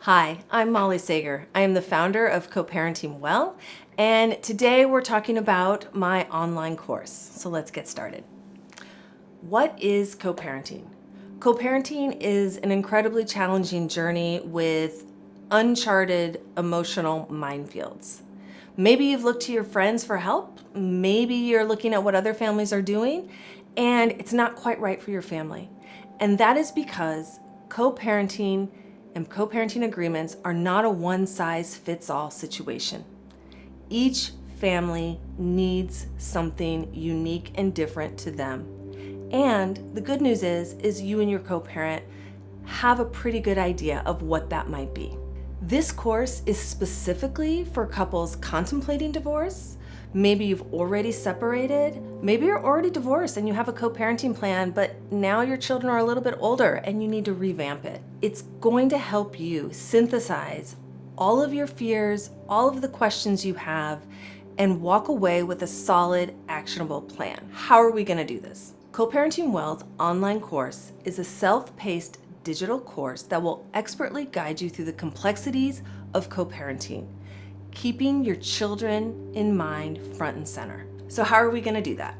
Hi, I'm Molly Sager. I am the founder of CoparentingWELL, and today we're talking about my online course. So let's get started. What is co-parenting? Co-parenting is an incredibly challenging journey with uncharted emotional minefields. Maybe you've looked to your friends for help. Maybe you're looking at what other families are doing, and it's not quite right for your family. And that is because co-parenting and co-parenting agreements are not a one-size-fits-all situation. Each family needs something unique and different to them. And the good news is you and your co-parent have a pretty good idea of what that might be. This course is specifically for couples contemplating divorce. Maybe you've already separated. Maybe you're already divorced and you have a co-parenting plan, but now your children are a little bit older and you need to revamp it. It's going to help you synthesize all of your fears, all of the questions you have, and walk away with a solid, actionable plan. How are we going to do this? CoparentingWELL's online course is a self-paced digital course that will expertly guide you through the complexities of co-parenting, keeping your children in mind front and center. So how are we going to do that?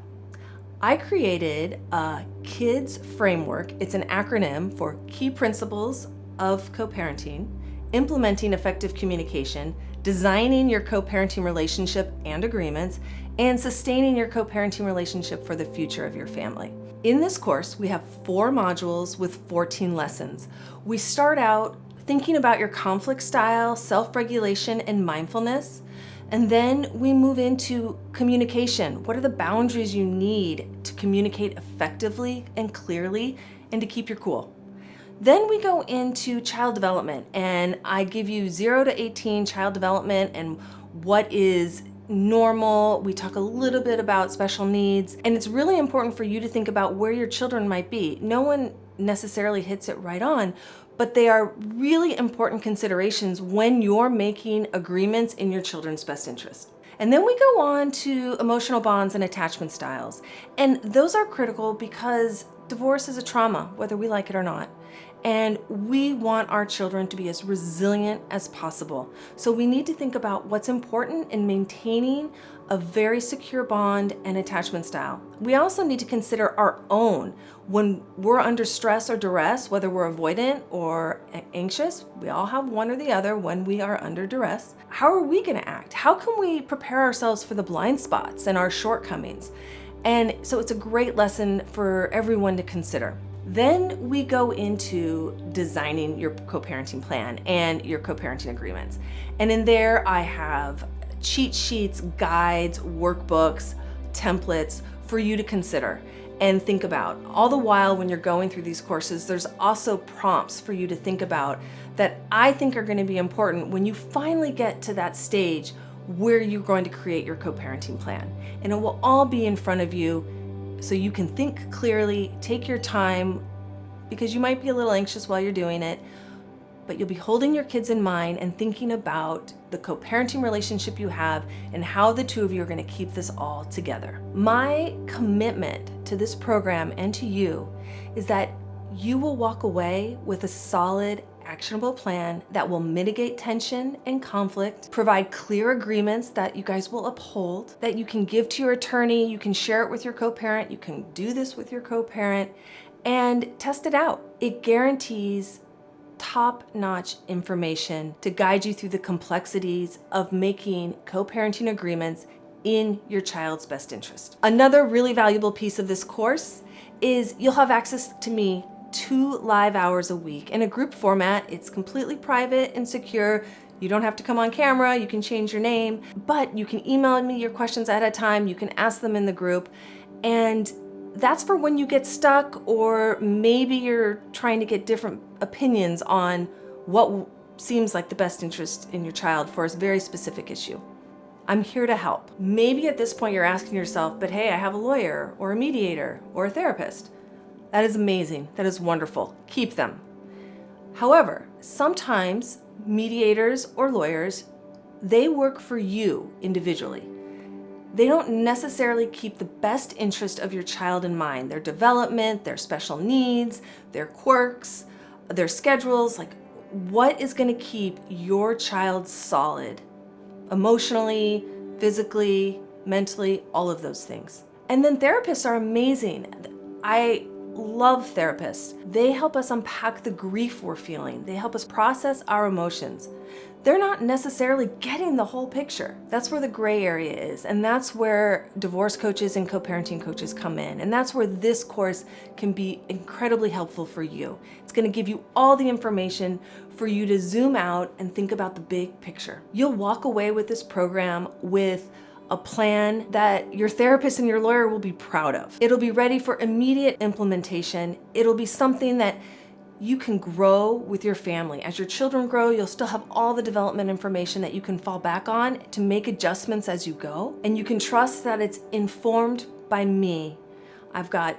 I created a KIDS framework. It's an acronym for Key Principles of Co-parenting, Implementing Effective Communication, Designing Your Co-parenting Relationship and Agreements, and Sustaining Your Co-parenting Relationship for the Future of Your Family. In this course, we have 4 modules with 14 lessons. We start out thinking about your conflict style, self-regulation, and mindfulness. And then we move into communication. What are the boundaries you need to communicate effectively and clearly and to keep your cool? Then we go into child development, and I give you 0 to 18 child development and what is normal. We talk a little bit about special needs, and it's really important for you to think about where your children might be. No one necessarily hits it right on, but they are really important considerations when you're making agreements in your children's best interest. And then we go on to emotional bonds and attachment styles. And those are critical because divorce is a trauma, whether we like it or not. And we want our children to be as resilient as possible. So we need to think about what's important in maintaining a very secure bond and attachment style. We also need to consider our own. When we're under stress or duress, whether we're avoidant or anxious, we all have one or the other when we are under duress. How are we gonna act? How can we prepare ourselves for the blind spots and our shortcomings? And so it's a great lesson for everyone to consider. Then we go into designing your co-parenting plan and your co-parenting agreements. And in there I have cheat sheets, guides, workbooks, templates for you to consider and think about. All the while when you're going through these courses, there's also prompts for you to think about that I think are going to be important when you finally get to that stage where you're going to create your co-parenting plan. And it will all be in front of you so you can think clearly, take your time, because you might be a little anxious while you're doing it, but you'll be holding your kids in mind and thinking about the co-parenting relationship you have and how the two of you are going to keep this all together. My commitment to this program and to you is that you will walk away with a solid, actionable plan that will mitigate tension and conflict, provide clear agreements that you guys will uphold, that you can give to your attorney, you can share it with your co-parent, you can do this with your co-parent, and test it out. It guarantees top-notch information to guide you through the complexities of making co-parenting agreements in your child's best interest. Another really valuable piece of this course is you'll have access to me 2 live hours a week in a group format. It's completely private and secure. You don't have to come on camera, you can change your name, but you can email me your questions at a time, you can ask them in the group, and that's for when you get stuck or maybe you're trying to get different opinions on what seems like the best interest in your child for a very specific issue. I'm here to help. Maybe at this point you're asking yourself, but hey, I have a lawyer or a mediator or a therapist. That is amazing. That is wonderful. Keep them. However, sometimes mediators or lawyers, they work for you individually. They don't necessarily keep the best interest of your child in mind, their development, their special needs, their quirks, their schedules, like what is going to keep your child solid emotionally, physically, mentally, all of those things. And then therapists are amazing. I love therapists. They help us unpack the grief we're feeling. They help us process our emotions. They're not necessarily getting the whole picture. That's where the gray area is. And that's where divorce coaches and co-parenting coaches come in. And that's where this course can be incredibly helpful for you. It's going to give you all the information for you to zoom out and think about the big picture. You'll walk away with this program with a plan that your therapist and your lawyer will be proud of. It'll be ready for immediate implementation. It'll be something that you can grow with your family. As your children grow, you'll still have all the development information that you can fall back on to make adjustments as you go. And you can trust that it's informed by me. I've got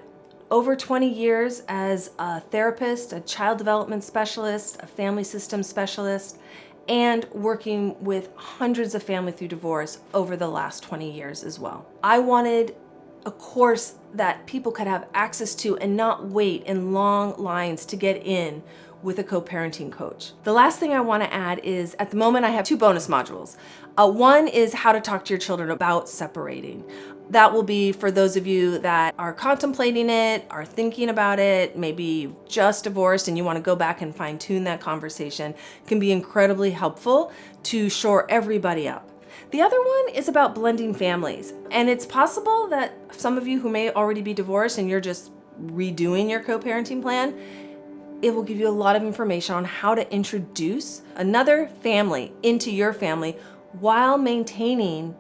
over 20 years as a therapist, a child development specialist, a family systems specialist, and working with hundreds of families through divorce over the last 20 years as well. I wanted a course that people could have access to and not wait in long lines to get in with a co-parenting coach. The last thing I want to add is, at the moment I have 2 bonus modules. One is how to talk to your children about separating. That will be for those of you that are contemplating it, are thinking about it, maybe just divorced and you want to go back and fine tune that conversation. It can be incredibly helpful to shore everybody up. The other one is about blending families. And it's possible that some of you who may already be divorced and you're just redoing your co-parenting plan, it will give you a lot of information on how to introduce another family into your family while maintaining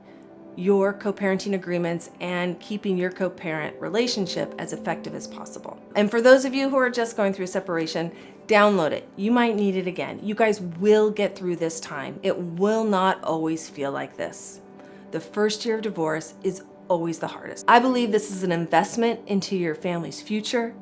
your co-parenting agreements and keeping your co-parent relationship as effective as possible. And for those of you who are just going through separation, download it. You might need it again. You guys will get through this time. It will not always feel like this. The first year of divorce is always the hardest. I believe this is an investment into your family's future.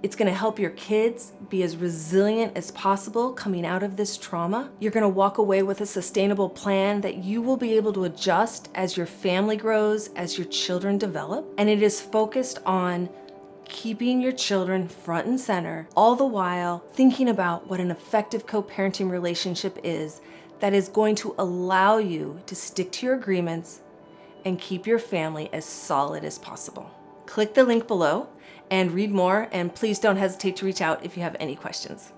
It's going to help your kids be as resilient as possible coming out of this trauma. You're going to walk away with a sustainable plan that you will be able to adjust as your family grows, as your children develop. And it is focused on keeping your children front and center, all the while thinking about what an effective co-parenting relationship is that is going to allow you to stick to your agreements and keep your family as solid as possible. Click the link below and read more, and please don't hesitate to reach out if you have any questions.